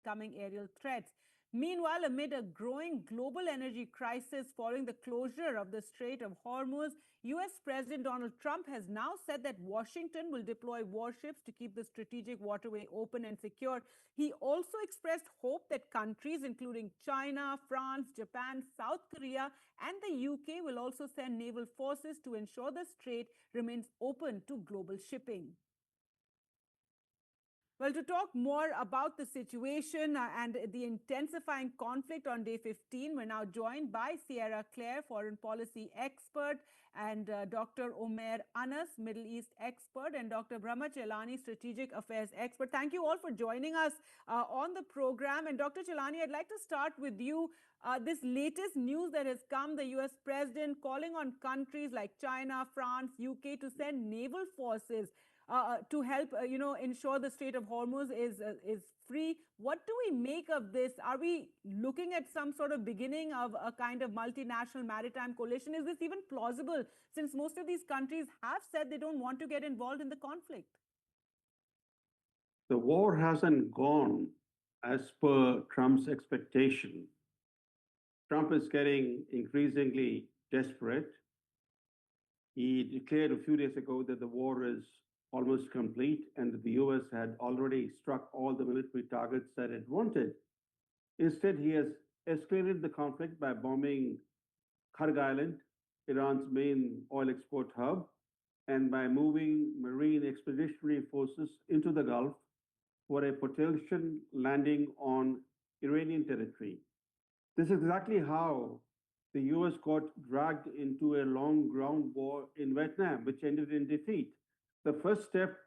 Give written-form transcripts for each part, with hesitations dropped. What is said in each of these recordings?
coming aerial threats. Meanwhile, amid a growing global energy crisis following the closure of the Strait of Hormuz, US President Donald Trump has now said that Washington will deploy warships to keep the strategic waterway open and secure. He also expressed hope that countries including China, France, Japan, South Korea, and the UK will also send naval forces to ensure the strait remains open to global shipping. Well, to talk more about the situation and the intensifying conflict on day 15, we're now joined by Sierra Claire, foreign policy expert, and Dr. Omer Anas, Middle East expert, and Dr. Brahma Chelani, strategic affairs expert. Thank you all for joining us on the program. And Dr. Chelani, I'd like to start with you. This latest news that has come, the US president calling on countries like China, France, UK to send naval forces to help, ensure the Strait of Hormuz is free. What do we make of this? Are we looking at some sort of beginning of a kind of multinational maritime coalition? Is this even plausible, since most of these countries have said they don't want to get involved in the conflict? The war hasn't gone as per Trump's expectation. Trump is getting increasingly desperate. He declared a few days ago that the war is almost complete and that the US had already struck all the military targets that it wanted. Instead, he has escalated the conflict by bombing Kharg Island, Iran's main oil export hub, and by moving marine expeditionary forces into the Gulf for a potential landing on Iranian territory. This is exactly how the US got dragged into a long ground war in Vietnam, which ended in defeat. The first step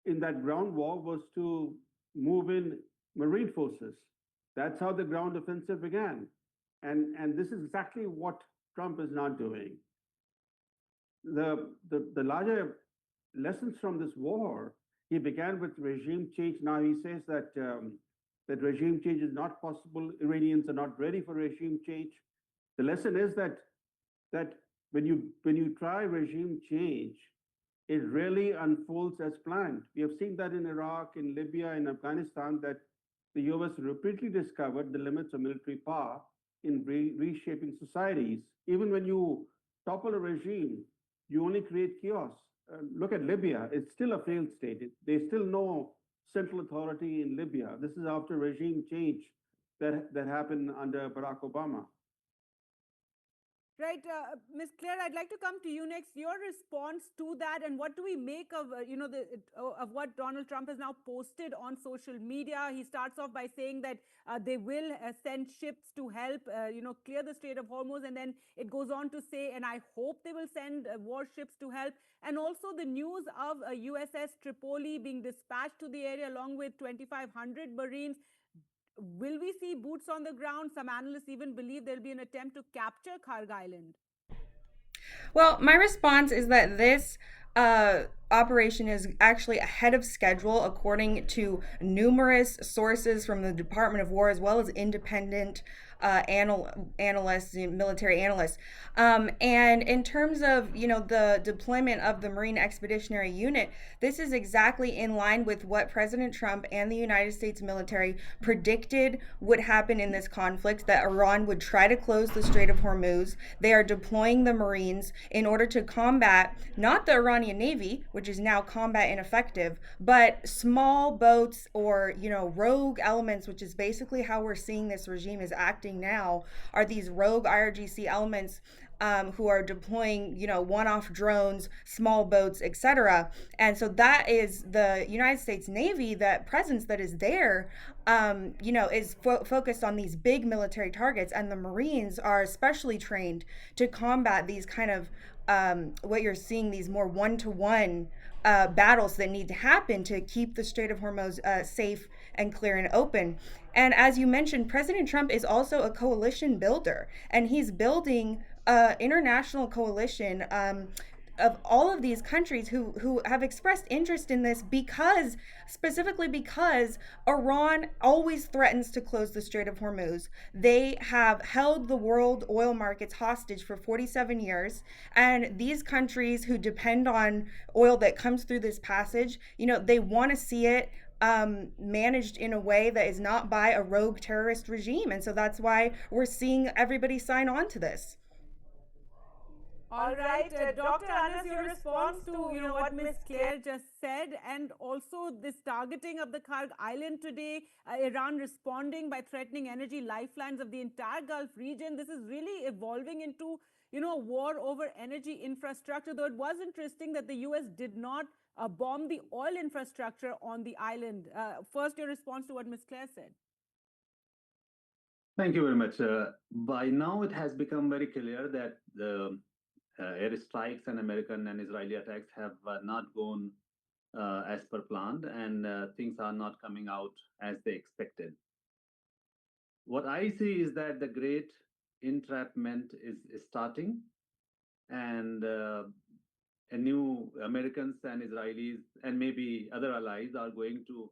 in that ground war was to move in marine forces. That's how the ground offensive began. And this is exactly what Trump is not doing. The larger lessons from this war, he began with regime change. Now he says that that regime change is not possible. Iranians are not ready for regime change. The lesson is that when you try regime change, it really unfolds as planned. We have seen that in Iraq, in Libya, in Afghanistan, that the US repeatedly discovered the limits of military power in reshaping societies. Even when you topple a regime, you only create chaos. Look at Libya, it's still a failed state. There's still no central authority in Libya. This is after regime change that happened under Barack Obama. Right, Ms. Claire, I'd like to come to you next. Your response to that, and what do we make of of what Donald Trump has now posted on social media? He starts off by saying that they will send ships to help, clear the Strait of Hormuz, and then it goes on to say, and I hope they will send warships to help. And also the news of USS Tripoli being dispatched to the area along with 2,500 Marines. Will we see boots on the ground? Some analysts even believe there'll be an attempt to capture Kharg Island. Well, my response is that this operation is actually ahead of schedule, according to numerous sources from the Department of War as well as independent analysts, military analysts. And in terms of the deployment of the Marine Expeditionary Unit, this is exactly in line with what President Trump and the United States military predicted would happen in this conflict, that Iran would try to close the Strait of Hormuz. They are deploying the Marines in order to combat not the Iranian Navy, which is now combat ineffective, but small boats or rogue elements, which is basically how we're seeing this regime is acting now, are these rogue IRGC elements who are deploying, one-off drones, small boats, etc. And so that is the United States Navy, that presence that is there, is focused on these big military targets, and the Marines are especially trained to combat these kind of what you're seeing, these more one-to-one battles that need to happen to keep the Strait of Hormuz safe and clear and open. And as you mentioned, President Trump is also a coalition builder, and he's building an international coalition of all of these countries who have expressed interest in this specifically because Iran always threatens to close the Strait of Hormuz. They have held the world oil markets hostage for 47 years. And these countries who depend on oil that comes through this passage, they want to see it managed in a way that is not by a rogue terrorist regime. And so that's why we're seeing everybody sign on to this. All right, Dr. Anas, your response to what Ms. Claire just said, and also this targeting of the Karg Island today, Iran responding by threatening energy lifelines of the entire Gulf region. This is really evolving into a war over energy infrastructure. Though it was interesting that the U.S. did not bomb the oil infrastructure on the island. First, your response to what Ms. Claire said. Thank you very much. By now, it has become very clear that the airstrikes and American and Israeli attacks have not gone as per planned, and things are not coming out as they expected. What I see is that the great entrapment is starting, and new Americans and Israelis and maybe other allies are going to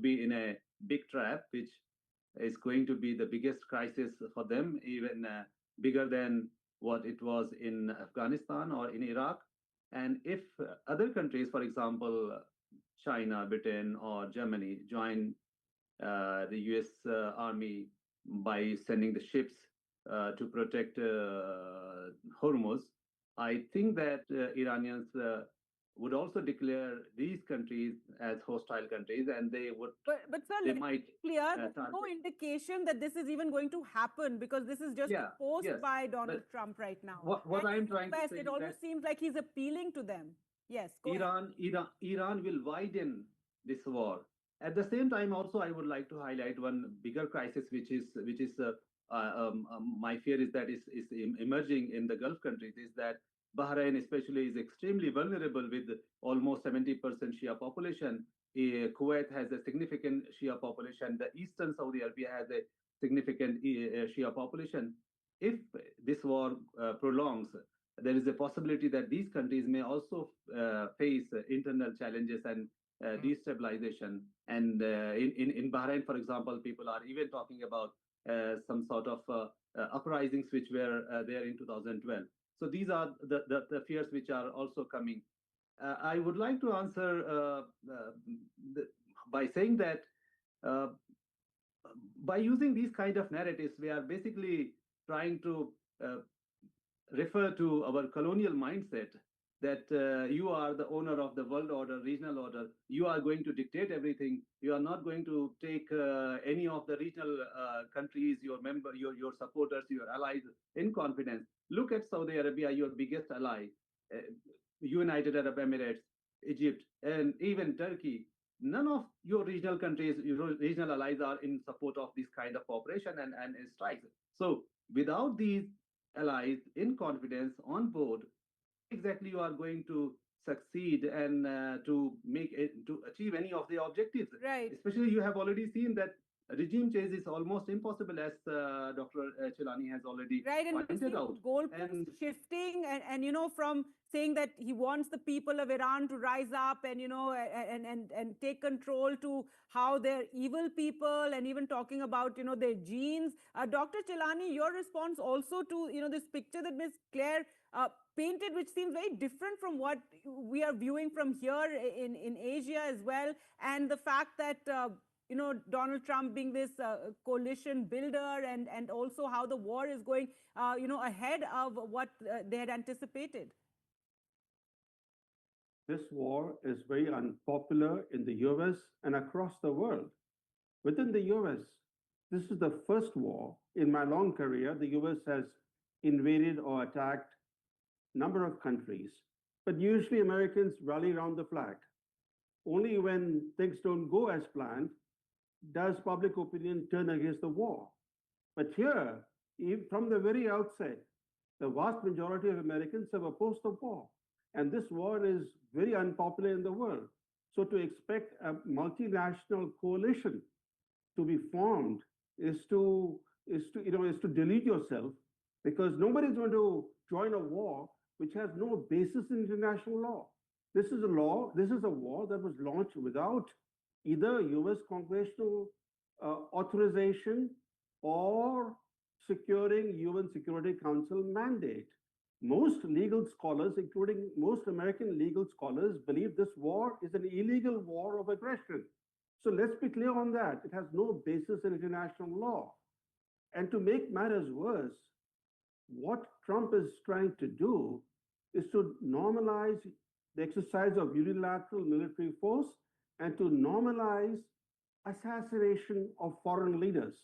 be in a big trap, which is going to be the biggest crisis for them, even bigger than what it was in Afghanistan or in Iraq. And if other countries, for example, China, Britain, or Germany, join the US Army by sending the ships to protect Hormuz, I think that Iranians would also declare these countries as hostile countries, and they would. But sir, they let's might be clear. There's no indication that this is even going to happen, because this is just a post by Donald Trump right now. What I'm trying to say it almost seems like he's appealing to them. Yes, go ahead. Iran will widen this war. At the same time, also, I would like to highlight one bigger crisis, which is my fear is that is emerging in the Gulf countries, is that Bahrain especially is extremely vulnerable with almost 70% Shia population. Kuwait has a significant Shia population. The eastern Saudi Arabia has a significant Shia population. If this war prolongs, there is a possibility that these countries may also face internal challenges and destabilization. And in Bahrain, for example, people are even talking about some sort of uprisings which were there in 2012. So these are the fears which are also coming. I would like to answer by saying that by using these kind of narratives, we are basically trying to refer to our colonial mindset that you are the owner of the world order, regional order. You are going to dictate everything. You are not going to take any of the regional countries, your supporters, your allies in confidence. Look at Saudi Arabia, your biggest ally, United Arab Emirates, Egypt, and even Turkey. None of your regional countries, your regional allies are in support of this kind of operation and strikes. So without these allies in confidence on board, how exactly you are going to succeed and to achieve any of the objectives? Right. Especially, you have already seen that regime change is almost impossible, as Dr. Chilani has already pointed out. Goalposts shifting, and from saying that he wants the people of Iran to rise up and and take control, to how they're evil people, and even talking about their genes. Dr. Chilani, your response also to this picture that Ms. Claire painted, which seems very different from what we are viewing from here in Asia as well, and the fact that Donald Trump being this coalition builder, and also how the war is going ahead of what they had anticipated. This war is very unpopular in the US and across the world. Within the US, this is the first war in my long career. The US has invaded or attacked a number of countries, but usually Americans rally around the flag. Only when things don't go as planned does public opinion turn against the war. But here, from the very outset, the vast majority of Americans have opposed the war. And this war is very unpopular in the world. So to expect a multinational coalition to be formed is to delude yourself, because nobody's going to join a war which has no basis in international law. This is a war that was launched without either US congressional authorization or securing UN Security Council mandate. Most legal scholars, including most American legal scholars, believe this war is an illegal war of aggression. So let's be clear on that. It has no basis in international law. And to make matters worse, what Trump is trying to do is to normalize the exercise of unilateral military force and to normalize assassination of foreign leaders.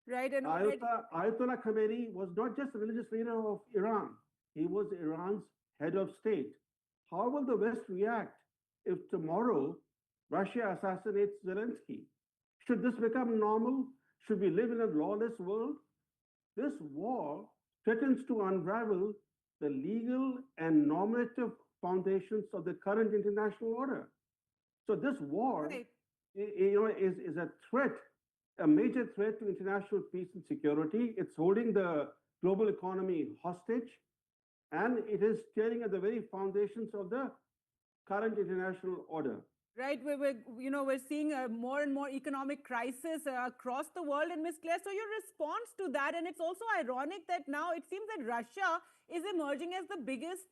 Right, and already, Ayatollah Khamenei was not just a religious leader of Iran, he was Iran's head of state. How will the West react if tomorrow Russia assassinates Zelensky? Should this become normal? Should we live in a lawless world? This war threatens to unravel the legal and normative foundations of the current international order. So this war, right. is a threat, a major threat to international peace and security. It's holding the global economy hostage, and it is tearing at the very foundations of the current international order. Right, we're seeing a more and more economic crisis across the world. And Ms. Claire, so your response to that, and it's also ironic that now it seems that Russia is emerging as the biggest,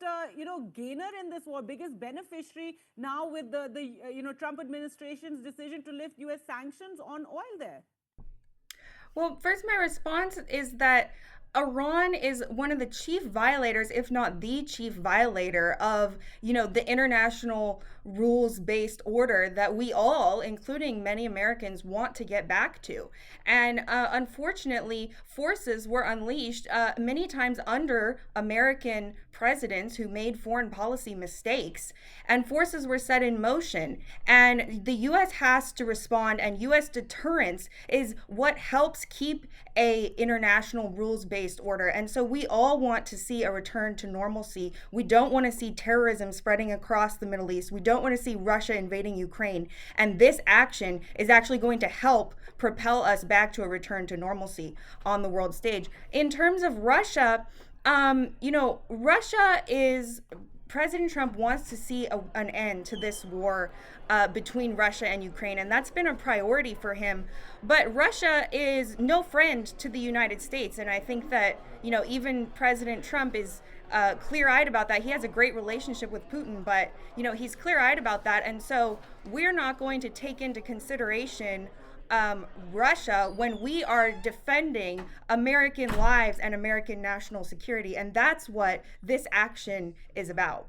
gainer in this war, biggest beneficiary now with the Trump administration's decision to lift U.S. sanctions on oil there. Well, first, my response is that Iran is one of the chief violators, if not the chief violator of, the international rules-based order that we all, including many Americans, want to get back to. And unfortunately, forces were unleashed many times under American presidents who made foreign policy mistakes, and forces were set in motion. And the U.S. has to respond, and U.S. deterrence is what helps keep a international rules-based order. And so we all want to see a return to normalcy. We don't want to see terrorism spreading across the Middle East. We don't want to see Russia invading Ukraine. And this action is actually going to help propel us back to a return to normalcy on the world stage. In terms of Russia, Russia is President Trump wants to see an end to this war between Russia and Ukraine, and that's been a priority for him. But Russia is no friend to the United States, and I think that, even President Trump is clear-eyed about that. He has a great relationship with Putin, but, he's clear-eyed about that, and so we're not going to take into consideration Russia when we are defending American lives and American national security. And that's what this action is about.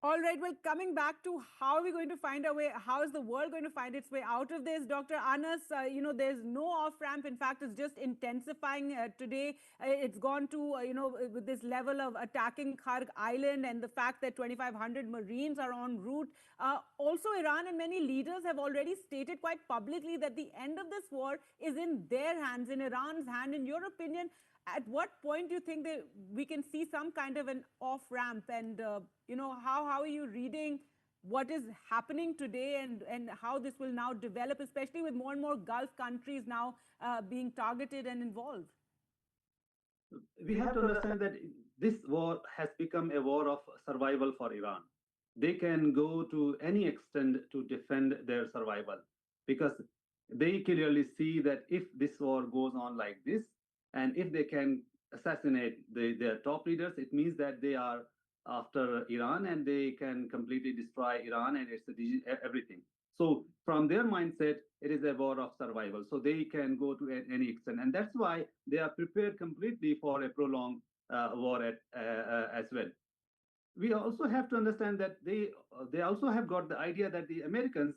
All right, well, coming back to how are we going to find our way, how is the world going to find its way out of this? Dr. Anas, there's no off-ramp. In fact, it's just intensifying today. It's gone to, with this level of attacking Kharg Island and the fact that 2,500 Marines are en route. Also, Iran and many leaders have already stated quite publicly that the end of this war is in their hands, in Iran's hand. In your opinion, at what point do you think that we can see some kind of an off-ramp? And, how are you reading what is happening today and how this will now develop, especially with more and more Gulf countries now being targeted and involved? We have to understand that this war has become a war of survival for Iran. They can go to any extent to defend their survival because they clearly see that if this war goes on like this, and if they can assassinate their top leaders, it means that they are after Iran and they can completely destroy Iran and its everything. So from their mindset, it is a war of survival. So they can go to any extent. And that's why they are prepared completely for a prolonged war as well. We also have to understand that they also have got the idea that the Americans,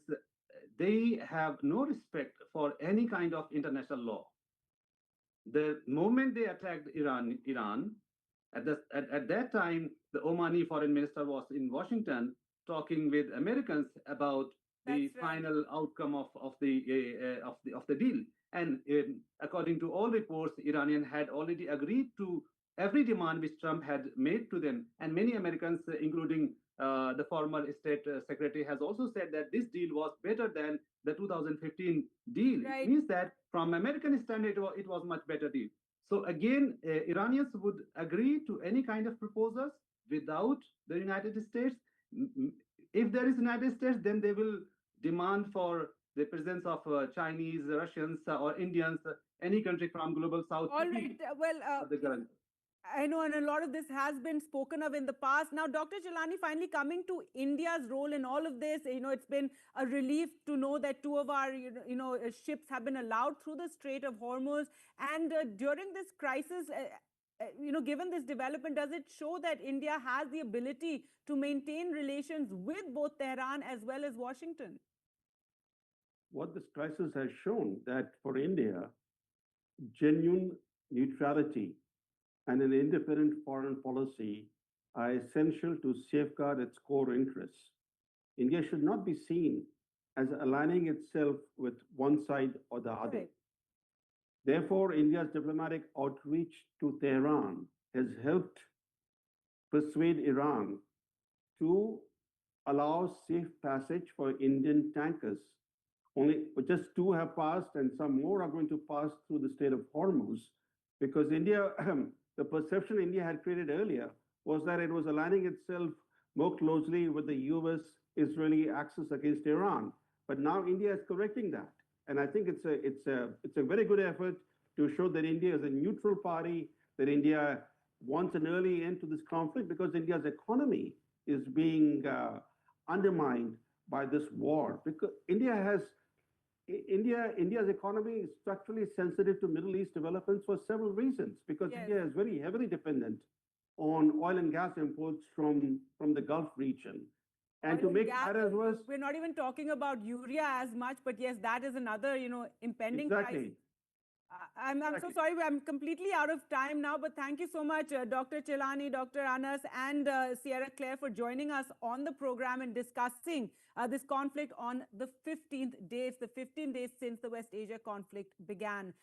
they have no respect for any kind of international law. The moment they attacked Iran, at that time, the Omani foreign minister was in Washington talking with Americans about the final outcome of the deal. And according to all reports, Iranian had already agreed to every demand which Trump had made to them. And many Americans, including the former state secretary, has also said that this deal was better than the 2015 deal. Right. It means that from American standard, it was much better deal. So again, Iranians would agree to any kind of proposals without the United States. If there is United States, then they will demand for the presence of Chinese, Russians, or Indians, any country from global south. All right. Well, I know, and a lot of this has been spoken of in the past. Now, Dr. Chilani, finally coming to India's role in all of this, it's been a relief to know that two of our, ships have been allowed through the Strait of Hormuz. And during this crisis, given this development, does it show that India has the ability to maintain relations with both Tehran as well as Washington? What this crisis has shown that for India, genuine neutrality and an independent foreign policy are essential to safeguard its core interests. India should not be seen as aligning itself with one side or the other. Right. Therefore, India's diplomatic outreach to Tehran has helped persuade Iran to allow safe passage for Indian tankers. Only just two have passed, and some more are going to pass through the Strait of Hormuz, because India, the perception India had created earlier was that it was aligning itself more closely with the US-Israeli axis against Iran. But now India is correcting that, and I think it's a very good effort to show that India is a neutral party, that India wants an early end to this conflict, because India's economy is being undermined by this war. Because India's economy is structurally sensitive to Middle East developments for several reasons, because Yes. India is very heavily dependent on oil and gas imports from the Gulf region. And to make matters worse, we're not even talking about urea as much, but yes, that is another, impending crisis. exactly. I'm so Exactly. sorry, I'm completely out of time now, but thank you so much, Dr. Chilani, Dr. Anas, and Sierra Claire for joining us on the program and discussing this conflict on the 15th day. It's the 15 days since the West Asia conflict began.